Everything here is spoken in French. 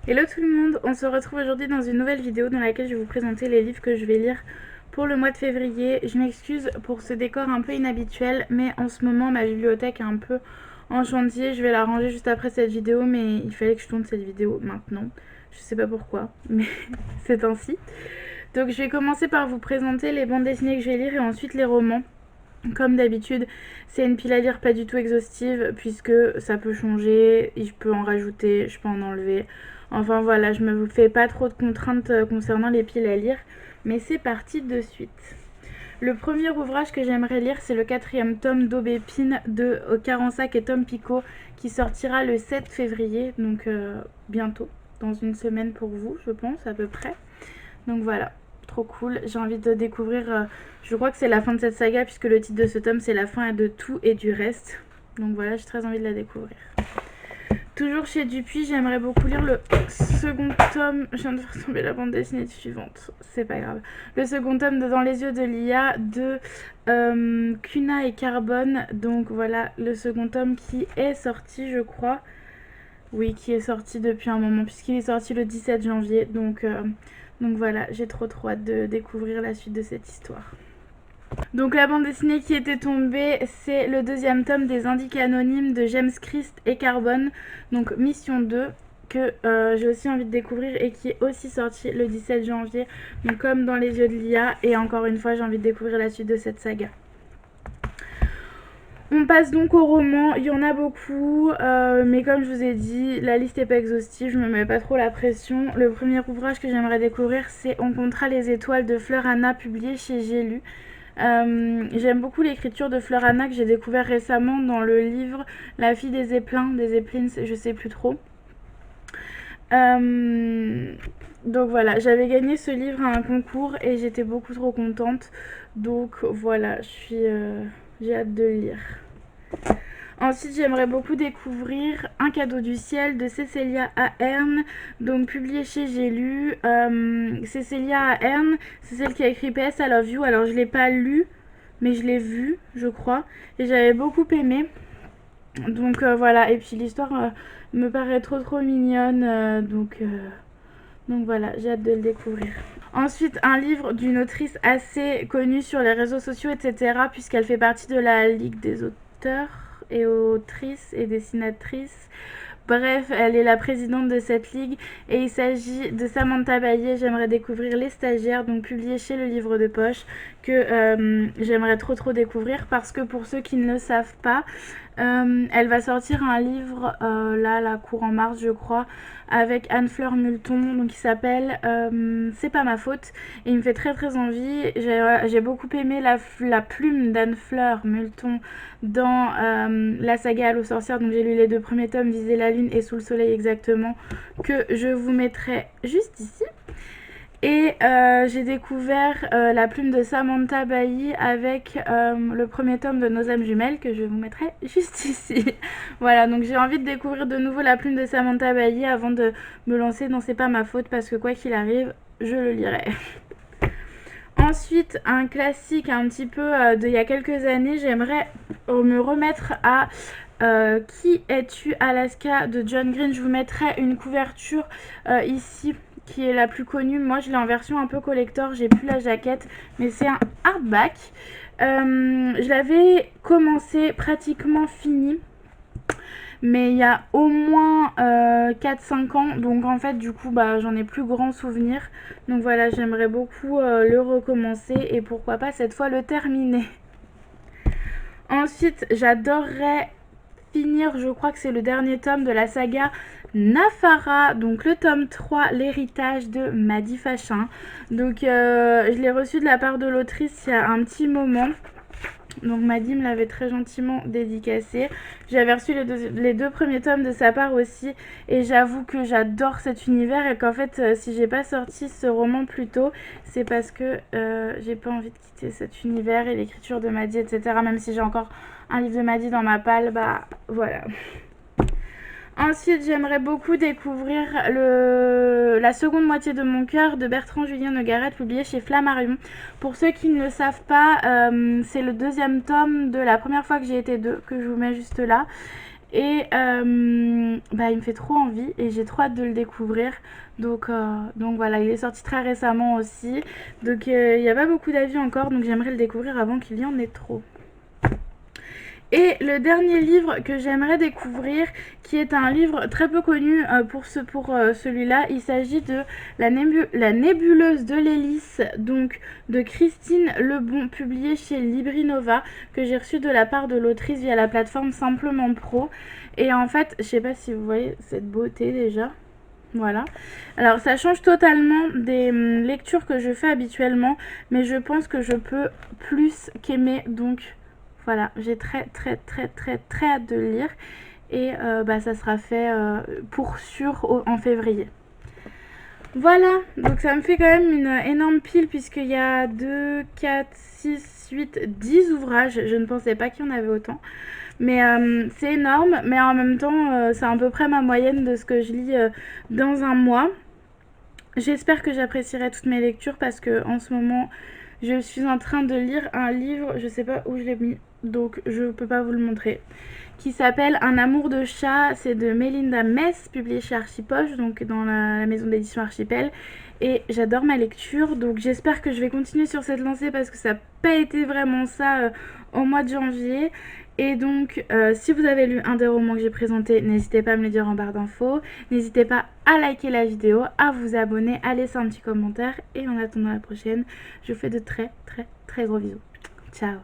Hello tout le monde, on se retrouve aujourd'hui dans une nouvelle vidéo dans laquelle je vais vous présenter les livres que je vais lire pour le mois de février. Je m'excuse pour ce décor un peu inhabituel, mais en ce moment ma bibliothèque est un peu en chantier. Je vais la ranger juste après cette vidéo, mais il fallait que je tourne cette vidéo maintenant. Je sais pas pourquoi, mais c'est ainsi. Donc je vais commencer par vous présenter les bandes dessinées que je vais lire et ensuite les romans. Comme d'habitude, c'est une pile à lire pas du tout exhaustive puisque ça peut changer, je peux en rajouter, je peux en enlever. Enfin voilà, je me fais pas trop de contraintes concernant les piles à lire, mais c'est parti de suite. Le premier ouvrage que j'aimerais lire, c'est le 4e tome d'Aubépine de Carensac et Tom Picot qui sortira le 7 février, donc bientôt, dans une semaine pour vous, je pense, à peu près. Donc voilà, trop cool. J'ai envie de découvrir, je crois que c'est la fin de cette saga puisque le titre de ce tome c'est la fin de tout et du reste. Donc voilà, j'ai très envie de la découvrir. Toujours chez Dupuis, j'aimerais beaucoup lire le second tome. Je viens de faire tomber la bande dessinée suivante, c'est pas grave. Le second tome de Dans les yeux de Lia de Cuna et Carbone. Donc voilà, le second tome qui est sorti, je crois. Oui, qui est sorti depuis un moment, puisqu'il est sorti le 17 janvier. Donc voilà, j'ai trop hâte de découvrir la suite de cette histoire. Donc la bande dessinée qui était tombée, c'est le 2e tome des Indices anonymes de James Christ et Carbone, donc Mission 2, que j'ai aussi envie de découvrir et qui est aussi sorti le 17 janvier, donc comme Dans les yeux de Lia, et encore une fois j'ai envie de découvrir la suite de cette saga. On passe donc au roman, il y en a beaucoup, mais comme je vous ai dit, la liste n'est pas exhaustive, je me mets pas trop la pression. Le premier ouvrage que j'aimerais découvrir, c'est On comptera les étoiles de Fleur Anna, publié chez J'ai lu. J'aime beaucoup l'écriture de Fleur Anna que j'ai découvert récemment dans le livre La fille des Éplins, des Éplines, je sais plus trop. Donc voilà, j'avais gagné ce livre à un concours et j'étais beaucoup trop contente. Donc voilà, j'ai hâte de le lire. Ensuite, j'aimerais beaucoup découvrir Un cadeau du ciel de Cécilia Ahern, donc publié chez J'ai lu. Cécilia Ahern, c'est celle qui a écrit PS I Love You. Alors, je ne l'ai pas lu, mais je l'ai vu, je crois, et j'avais beaucoup aimé. Donc voilà, et puis l'histoire me paraît trop mignonne, donc voilà, j'ai hâte de le découvrir. Ensuite, un livre d'une autrice assez connue sur les réseaux sociaux, etc., puisqu'elle fait partie de la Ligue des auteurs et autrices et dessinatrices. Bref, elle est la présidente de cette ligue et il s'agit de Samantha Baillet. J'aimerais découvrir Les Stagiaires, donc publié chez Le Livre de Poche, que j'aimerais trop découvrir parce que pour ceux qui ne le savent pas, elle va sortir un livre là, la cour en mars, je crois, avec Anne-Fleur Multon, donc qui s'appelle C'est pas ma faute. Et il me fait très envie. J'ai beaucoup aimé la plume d'Anne-Fleur Multon dans la saga Allo sorcière. Donc j'ai lu les 2 premiers tomes, Viser la lune et Sous le soleil exactement, que je vous mettrai juste ici. Et j'ai découvert la plume de Samantha Bailly avec le premier tome de Nos âmes jumelles que je vous mettrai juste ici. Voilà, donc j'ai envie de découvrir de nouveau la plume de Samantha Bailly avant de me lancer dans C'est pas ma faute parce que quoi qu'il arrive, je le lirai. Ensuite, un classique un petit peu d'il y a quelques années, j'aimerais me remettre à Qui es-tu Alaska de John Green. Je vous mettrai une couverture ici qui est la plus connue. Moi je l'ai en version un peu collector, j'ai plus la jaquette, mais c'est un hardback. Je l'avais commencé, pratiquement fini, mais il y a au moins 4-5 ans, donc en fait du coup j'en ai plus grand souvenir. Donc voilà, j'aimerais beaucoup le recommencer et pourquoi pas cette fois le terminer. Ensuite, j'adorerais finir, je crois que c'est le dernier tome de la saga Nafara, donc le tome 3, l'héritage de Madi Fachin. Donc je l'ai reçu de la part de l'autrice il y a un petit moment. Donc Madi me l'avait très gentiment dédicacé. J'avais reçu les 2 premiers tomes de sa part aussi. Et j'avoue que j'adore cet univers. Et qu'en fait, si j'ai pas sorti ce roman plus tôt, c'est parce que j'ai pas envie de quitter cet univers et l'écriture de Madi, etc. Même si j'ai encore un livre de Madi dans ma palle, voilà. Ensuite, j'aimerais beaucoup découvrir la seconde moitié de mon cœur de Bertrand Julien Nogaret, publié chez Flammarion. Pour ceux qui ne le savent pas, c'est le 2e tome de La première fois que j'ai été deux, que je vous mets juste là. et bah, il me fait trop envie et j'ai trop hâte de le découvrir. Donc voilà, il est sorti très récemment aussi, donc il n'y a pas beaucoup d'avis encore, donc j'aimerais le découvrir avant qu'il y en ait trop. Et le dernier livre que j'aimerais découvrir, qui est un livre très peu connu pour celui-là, il s'agit de la nébuleuse de l'hélice, donc de Christine Lebon, publié chez Librinova, que j'ai reçu de la part de l'autrice via la plateforme Simplement Pro. Et en fait, je sais pas si vous voyez cette beauté déjà. Voilà. Alors ça change totalement des lectures que je fais habituellement, mais je pense que je peux plus qu'aimer, donc voilà, j'ai très hâte de le lire et bah, ça sera fait pour sûr en février. Voilà, donc ça me fait quand même une énorme pile puisqu'il y a 2, 4, 6, 8, 10 ouvrages. Je ne pensais pas qu'il y en avait autant. Mais c'est énorme, mais en même temps, c'est à peu près ma moyenne de ce que je lis dans un mois. J'espère que j'apprécierai toutes mes lectures parce que en ce moment, je suis en train de lire un livre, je sais pas où je l'ai mis, donc je peux pas vous le montrer, qui s'appelle Un amour de chat. C'est de Mélinda Mess, publié chez Archipoche, donc dans la maison d'édition Archipel. Et j'adore ma lecture, donc j'espère que je vais continuer sur cette lancée parce que ça n'a pas été vraiment ça au mois de janvier. Et donc, si vous avez lu un des romans que j'ai présenté, n'hésitez pas à me le dire en barre d'infos. N'hésitez pas à liker la vidéo, à vous abonner, à laisser un petit commentaire. Et en attendant la prochaine, je vous fais de très gros bisous. Ciao!